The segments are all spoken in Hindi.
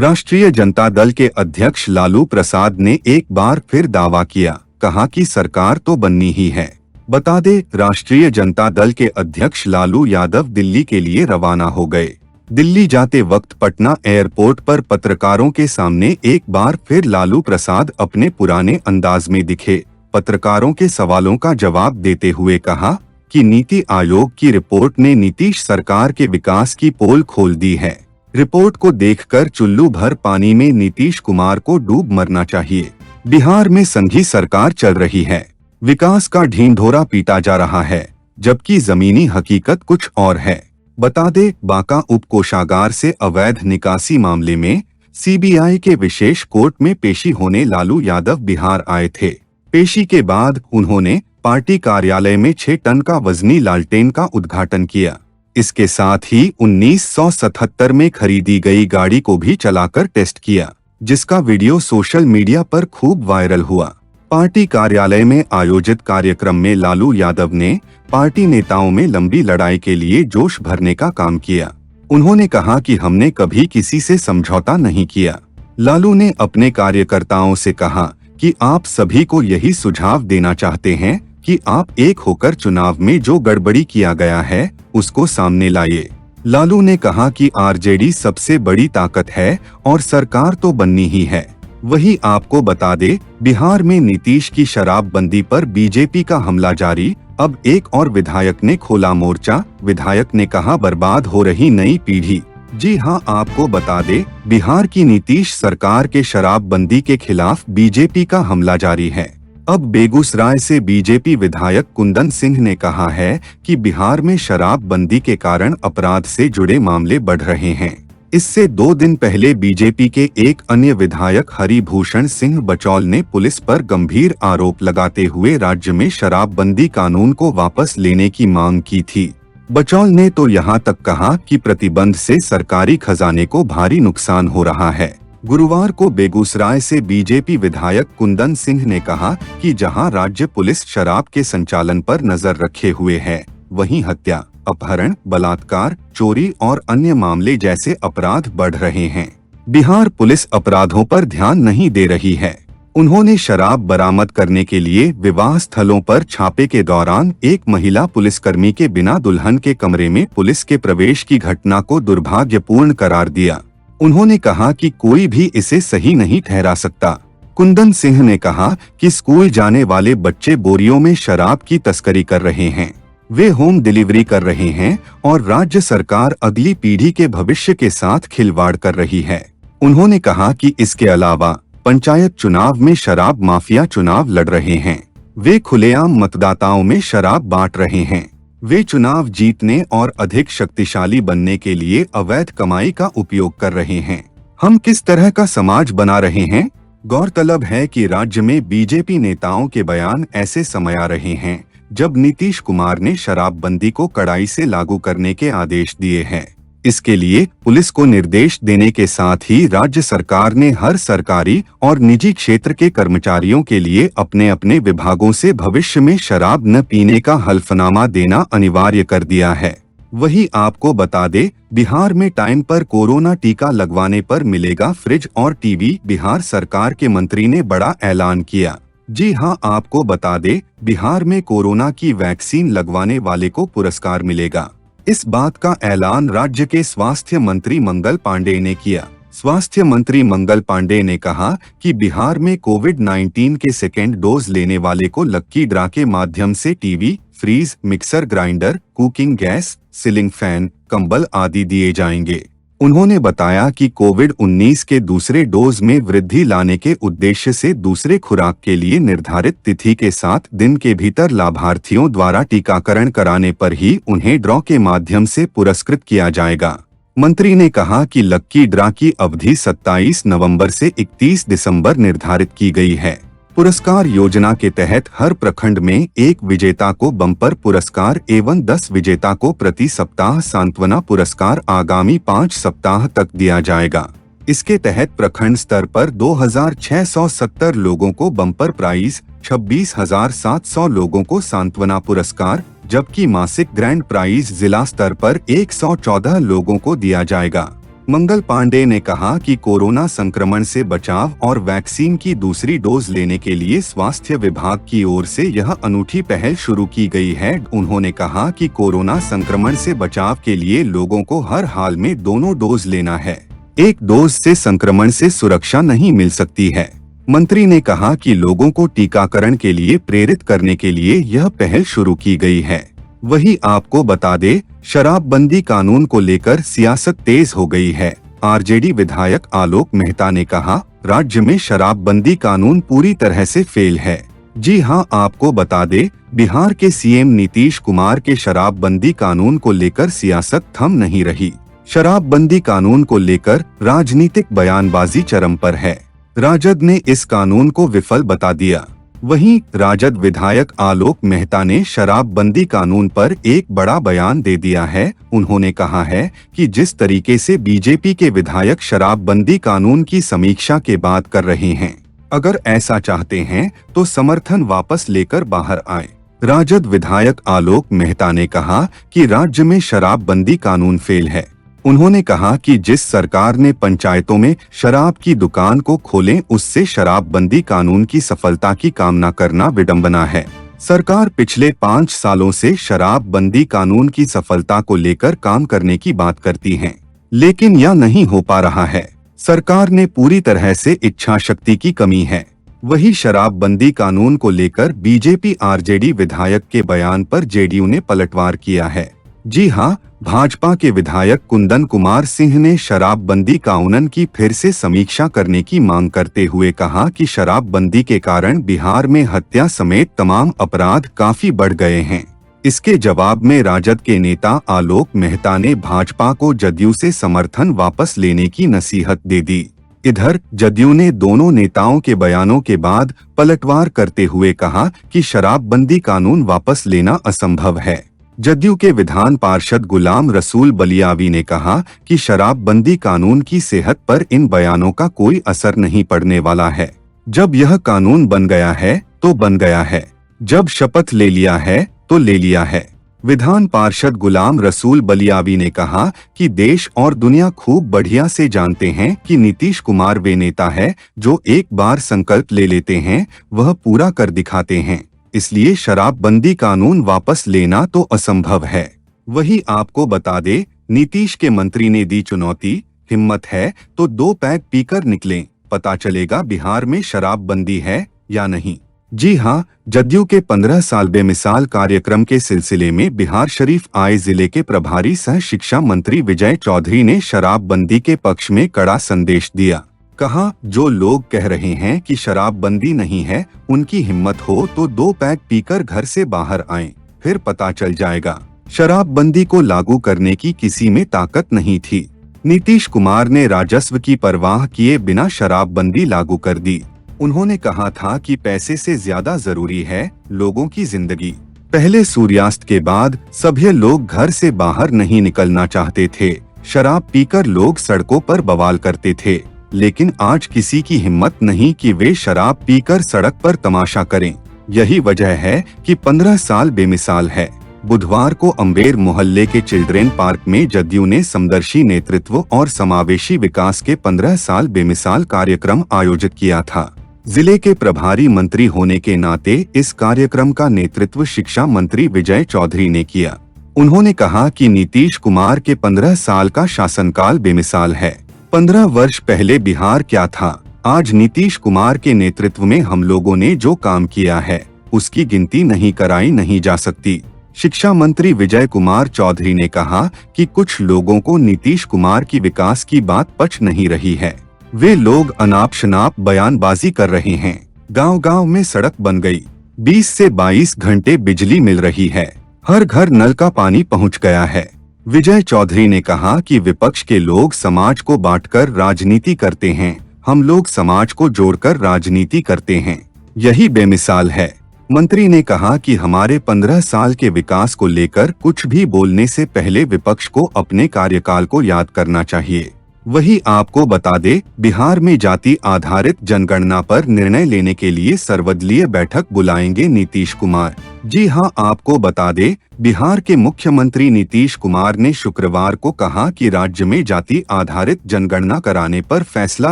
राष्ट्रीय जनता दल के अध्यक्ष लालू प्रसाद ने एक बार फिर दावा किया, कहा कि सरकार तो बननी ही है। बता दे, राष्ट्रीय जनता दल के अध्यक्ष लालू यादव दिल्ली के लिए रवाना हो गए। दिल्ली जाते वक्त पटना एयरपोर्ट पर पत्रकारों के सामने एक बार फिर लालू प्रसाद अपने पुराने अंदाज में दिखे। पत्रकारों के सवालों का जवाब देते हुए कहा कि नीति आयोग की रिपोर्ट ने नीतीश सरकार के विकास की पोल खोल दी है। रिपोर्ट को देखकर चुल्लू भर पानी में नीतीश कुमार को डूब मरना चाहिए। बिहार में संघी सरकार चल रही है, विकास का ढिंढोरा पीटा जा रहा है, जबकि जमीनी हकीकत कुछ और है। बता दे, बांका उप कोषागार से अवैध निकासी मामले में सीबीआई के विशेष कोर्ट में पेशी होने लालू यादव बिहार आए थे। पेशी के बाद उन्होंने पार्टी कार्यालय में 6 टन का वजनी लालटेन का उद्घाटन किया। इसके साथ ही 1977 में खरीदी गई गाड़ी को भी चलाकर टेस्ट किया, जिसका वीडियो सोशल मीडिया पर खूब वायरल हुआ। पार्टी कार्यालय में आयोजित कार्यक्रम में लालू यादव ने पार्टी नेताओं में लंबी लड़ाई के लिए जोश भरने का काम किया। उन्होंने कहा कि हमने कभी किसी से समझौता नहीं किया। लालू ने अपने कार्यकर्ताओं से कहा कि आप सभी को यही सुझाव देना चाहते हैं कि आप एक होकर चुनाव में जो गड़बड़ी किया गया है उसको सामने लाइए। लालू ने कहा कि आरजेडी सबसे बड़ी ताकत है और सरकार तो बननी ही है। वही आपको बता दे, बिहार में नीतीश की शराबबंदी पर बीजेपी का हमला जारी। अब एक और विधायक ने खोला मोर्चा। विधायक ने कहा, बर्बाद हो रही नई पीढ़ी। जी हां, आपको बता दे, बिहार की नीतीश सरकार के शराबबंदी के खिलाफ बीजेपी का हमला जारी है। अब बेगूसराय से बीजेपी विधायक कुंदन सिंह ने कहा है कि बिहार में शराबबंदी के कारण अपराध से जुड़े मामले बढ़ रहे हैं। इससे 2 दिन पहले बीजेपी के एक अन्य विधायक हरिभूषण सिंह बचौल ने पुलिस पर गंभीर आरोप लगाते हुए राज्य में शराबबंदी कानून को वापस लेने की मांग की थी। बचौल ने तो यहां तक कहा कि प्रतिबंध से सरकारी खजाने को भारी नुकसान हो रहा है। गुरुवार को बेगूसराय से बीजेपी विधायक कुंदन सिंह ने कहा कि जहां राज्य पुलिस शराब के संचालन पर नजर रखे हुए है, वहीं हत्या, अपहरण, बलात्कार, चोरी और अन्य मामले जैसे अपराध बढ़ रहे हैं। बिहार पुलिस अपराधों पर ध्यान नहीं दे रही है। उन्होंने शराब बरामद करने के लिए विवाह स्थलों पर छापे के दौरान एक महिला पुलिसकर्मी के बिना दुल्हन के कमरे में पुलिस के प्रवेश की घटना को दुर्भाग्यपूर्ण करार दिया। उन्होंने कहा कि कोई भी इसे सही नहीं ठहरा सकता। कुंदन सिंह ने कहा कि स्कूल जाने वाले बच्चे बोरियों में शराब की तस्करी कर रहे हैं, वे होम डिलीवरी कर रहे हैं और राज्य सरकार अगली पीढ़ी के भविष्य के साथ खिलवाड़ कर रही है। उन्होंने कहा कि इसके अलावा पंचायत चुनाव में शराब माफिया चुनाव लड़ रहे हैं, वे खुलेआम मतदाताओं में शराब बांट रहे हैं, वे चुनाव जीतने और अधिक शक्तिशाली बनने के लिए अवैध कमाई का उपयोग कर रहे हैं। हम किस तरह का समाज बना रहे हैं? गौरतलब है कि राज्य में बीजेपी नेताओं के बयान ऐसे समय आ रहे हैं जब नीतीश कुमार ने शराबबंदी को कड़ाई से लागू करने के आदेश दिए हैं। इसके लिए पुलिस को निर्देश देने के साथ ही राज्य सरकार ने हर सरकारी और निजी क्षेत्र के कर्मचारियों के लिए अपने अपने विभागों से भविष्य में शराब न पीने का हल्फनामा देना अनिवार्य कर दिया है। वही आपको बता दे, बिहार में टाइम पर कोरोना टीका लगवाने पर मिलेगा फ्रिज और टीवी। बिहार सरकार के मंत्री ने बड़ा ऐलान किया। जी हां, आपको बता दे, बिहार में कोरोना की वैक्सीन लगवाने वाले को पुरस्कार मिलेगा। इस बात का ऐलान राज्य के स्वास्थ्य मंत्री मंगल पांडेय ने किया। स्वास्थ्य मंत्री मंगल पांडेय ने कहा कि बिहार में कोविड-19 के सेकेंड डोज लेने वाले को लक्की ड्रा के माध्यम से TV, fridge, mixer grinder, cooking gas, ceiling fan, कंबल आदि दिए जाएंगे। उन्होंने बताया कि कोविड-19 के दूसरे डोज में वृद्धि लाने के उद्देश्य से दूसरे खुराक के लिए निर्धारित तिथि के 7 दिन के भीतर लाभार्थियों द्वारा टीकाकरण कराने पर ही उन्हें ड्रॉ के माध्यम से पुरस्कृत किया जाएगा। मंत्री ने कहा कि लक्की ड्रा की अवधि 27 नवंबर से 31 दिसंबर निर्धारित की गई है। पुरस्कार योजना के तहत हर प्रखंड में 1 विजेता को बम्पर पुरस्कार एवं 10 विजेता को प्रति सप्ताह सांत्वना पुरस्कार आगामी 5 सप्ताह तक दिया जाएगा। इसके तहत प्रखंड स्तर पर 2670 लोगों को बम्पर प्राइज, 26,700 लोगों को सांत्वना पुरस्कार, जबकि मासिक ग्रैंड प्राइज जिला स्तर पर 114 लोगों को दिया जाएगा। मंगल पांडे ने कहा कि कोरोना संक्रमण से बचाव और वैक्सीन की दूसरी डोज लेने के लिए स्वास्थ्य विभाग की ओर से यह अनूठी पहल शुरू की गई है। उन्होंने कहा कि कोरोना संक्रमण से बचाव के लिए लोगों को हर हाल में दोनों डोज लेना है। एक डोज से संक्रमण से सुरक्षा नहीं मिल सकती है। मंत्री ने कहा कि लोगों को टीकाकरण के लिए प्रेरित करने के लिए यह पहल शुरू की गई है। वही आपको बता दे, शराबबंदी कानून को लेकर सियासत तेज हो गई है। आरजेडी विधायक आलोक मेहता ने कहा, राज्य में शराबबंदी कानून पूरी तरह से फेल है। जी हां, आपको बता दे, बिहार के सीएम नीतीश कुमार के शराबबंदी कानून को लेकर सियासत थम नहीं रही। शराबबंदी कानून को लेकर राजनीतिक बयानबाजी चरम पर है। राजद ने इस कानून को विफल बता दिया। वहीं राजद विधायक आलोक मेहता ने शराबबंदी कानून पर एक बड़ा बयान दे दिया है। उन्होंने कहा है कि जिस तरीके से बीजेपी के विधायक शराबबंदी कानून की समीक्षा के बाद कर रहे हैं, अगर ऐसा चाहते हैं तो समर्थन वापस लेकर बाहर आए। राजद विधायक आलोक मेहता ने कहा कि राज्य में शराबबंदी कानून फेल है। उन्होंने कहा कि जिस सरकार ने पंचायतों में शराब की दुकान को खोलें, उससे शराबबंदी कानून की सफलता की कामना करना विडंबना है। सरकार पिछले 5 सालों से शराबबंदी कानून की सफलता को लेकर काम करने की बात करती है, लेकिन यह नहीं हो पा रहा है। सरकार ने पूरी तरह से इच्छा शक्ति की कमी है। वही शराबबंदी कानून को लेकर बीजेपी आरजेडी विधायक के बयान पर जेडीयू ने पलटवार किया है। जी हां, भाजपा के विधायक कुंदन कुमार सिंह ने शराबबंदी कानून की फिर से समीक्षा करने की मांग करते हुए कहा कि शराबबंदी के कारण बिहार में हत्या समेत तमाम अपराध काफी बढ़ गए हैं। इसके जवाब में राजद के नेता आलोक मेहता ने भाजपा को जदयू से समर्थन वापस लेने की नसीहत दे दी। इधर जदयू ने दोनों नेताओं के बयानों के बाद पलटवार करते हुए कहा कि शराबबंदी कानून वापस लेना असंभव है। जदयू के विधान पार्षद गुलाम रसूल बलियावी ने कहा कि शराबबंदी कानून की सेहत पर इन बयानों का कोई असर नहीं पड़ने वाला है। जब यह कानून बन गया है तो बन गया है, जब शपथ ले लिया है तो ले लिया है। विधान पार्षद गुलाम रसूल बलियावी ने कहा कि देश और दुनिया खूब बढ़िया से जानते हैं कि नीतीश कुमार वे नेता है जो एक बार संकल्प ले लेते हैं, वह पूरा कर दिखाते हैं। इसलिए शराबबंदी कानून वापस लेना तो असंभव है। वही आपको बता दे, नीतीश के मंत्री ने दी चुनौती, हिम्मत है तो 2 पैग पीकर निकलें, पता चलेगा बिहार में शराबबंदी है या नहीं। जी हां, जदयू के 15 साल बेमिसाल कार्यक्रम के सिलसिले में बिहार शरीफ आए जिले के प्रभारी सह शिक्षा मंत्री विजय चौधरी ने शराबबंदी के पक्ष में कड़ा संदेश दिया। कहा, जो लोग कह रहे हैं कि शराबबंदी नहीं है, उनकी हिम्मत हो तो 2 पैग पीकर घर से बाहर आएं, फिर पता चल जाएगा। शराबबंदी को लागू करने की किसी में ताकत नहीं थी। नीतीश कुमार ने राजस्व की परवाह किए बिना शराबबंदी लागू कर दी। उन्होंने कहा था कि पैसे से ज्यादा जरूरी है लोगों की जिंदगी। पहले सूर्यास्त के बाद सभी लोग घर से बाहर नहीं निकलना चाहते थे। शराब पीकर लोग सड़कों पर बवाल करते थे, लेकिन आज किसी की हिम्मत नहीं कि वे शराब पीकर सड़क पर तमाशा करें। यही वजह है कि 15 साल बेमिसाल है। बुधवार को अम्बेर मोहल्ले के चिल्ड्रेन पार्क में जदयू ने समदर्शी नेतृत्व और समावेशी विकास के 15 साल बेमिसाल कार्यक्रम आयोजित किया था। जिले के प्रभारी मंत्री होने के नाते इस कार्यक्रम का नेतृत्व शिक्षा मंत्री विजय चौधरी ने किया। उन्होंने कहा कि नीतीश कुमार के 15 साल का शासनकाल बेमिसाल है। 15 वर्ष पहले बिहार क्या था, आज नीतीश कुमार के नेतृत्व में हम लोगों ने जो काम किया है उसकी गिनती नहीं कराई नहीं जा सकती। शिक्षा मंत्री विजय कुमार चौधरी ने कहा कि कुछ लोगों को नीतीश कुमार की विकास की बात पच नहीं रही है। वे लोग अनाप शनाप बयानबाजी कर रहे हैं। गांव-गांव में सड़क बन गई, 20 से 22 घंटे बिजली मिल रही है, हर घर नल का पानी पहुंच गया है। विजय चौधरी ने कहा कि विपक्ष के लोग समाज को बांटकर राजनीति करते हैं, हम लोग समाज को जोड़कर राजनीति करते हैं, यही बेमिसाल है। मंत्री ने कहा कि हमारे 15 साल के विकास को लेकर कुछ भी बोलने से पहले विपक्ष को अपने कार्यकाल को याद करना चाहिए। वही आपको बता दे, बिहार में जाति आधारित जनगणना पर निर्णय लेने के लिए सर्वदलीय बैठक बुलाएंगे नीतीश कुमार। जी हां, आपको बता दे, बिहार के मुख्यमंत्री नीतीश कुमार ने शुक्रवार को कहा कि राज्य में जाति आधारित जनगणना कराने पर फैसला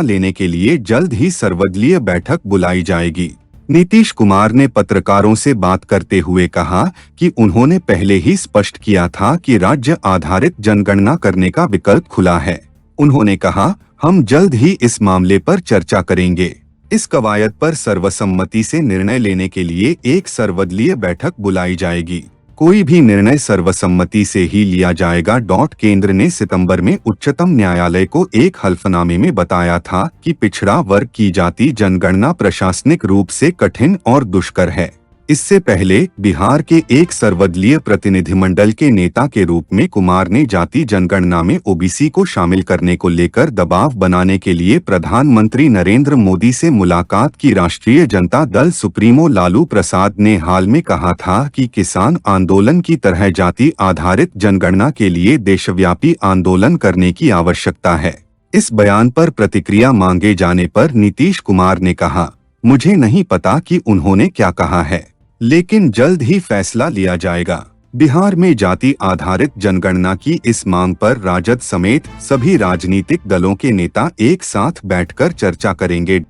लेने के लिए जल्द ही सर्वदलीय बैठक बुलाई जाएगी। नीतीश कुमार ने पत्रकारों से बात करते हुए कहा कि उन्होंने पहले ही स्पष्ट किया था कि राज्य आधारित जनगणना करने का विकल्प खुला है। उन्होंने कहा, हम जल्द ही इस मामले पर चर्चा करेंगे। इस कवायद पर सर्वसम्मति से निर्णय लेने के लिए एक सर्वदलीय बैठक बुलाई जाएगी। कोई भी निर्णय सर्वसम्मति से ही लिया जाएगा। केंद्र ने सितंबर में उच्चतम न्यायालय को एक हल्फनामे में बताया था कि पिछड़ा वर्ग की जाति जनगणना प्रशासनिक रूप से कठिन और दुष्कर है। इससे पहले बिहार के एक सर्वदलीय प्रतिनिधिमंडल के नेता के रूप में कुमार ने जाति जनगणना में ओबीसी को शामिल करने को लेकर दबाव बनाने के लिए प्रधानमंत्री नरेंद्र मोदी से मुलाकात की। राष्ट्रीय जनता दल सुप्रीमो लालू प्रसाद ने हाल में कहा था कि किसान आंदोलन की तरह जाति आधारित जनगणना के लिए देशव्यापी आंदोलन करने की आवश्यकता है। इस बयान पर प्रतिक्रिया मांगे जाने पर नीतीश कुमार ने कहा, मुझे नहीं पता कि उन्होंने क्या कहा है, लेकिन जल्द ही फैसला लिया जाएगा। बिहार में जाति आधारित जनगणना की इस मांग पर राजद समेत सभी राजनीतिक दलों के नेता एक साथ बैठकर चर्चा करेंगे।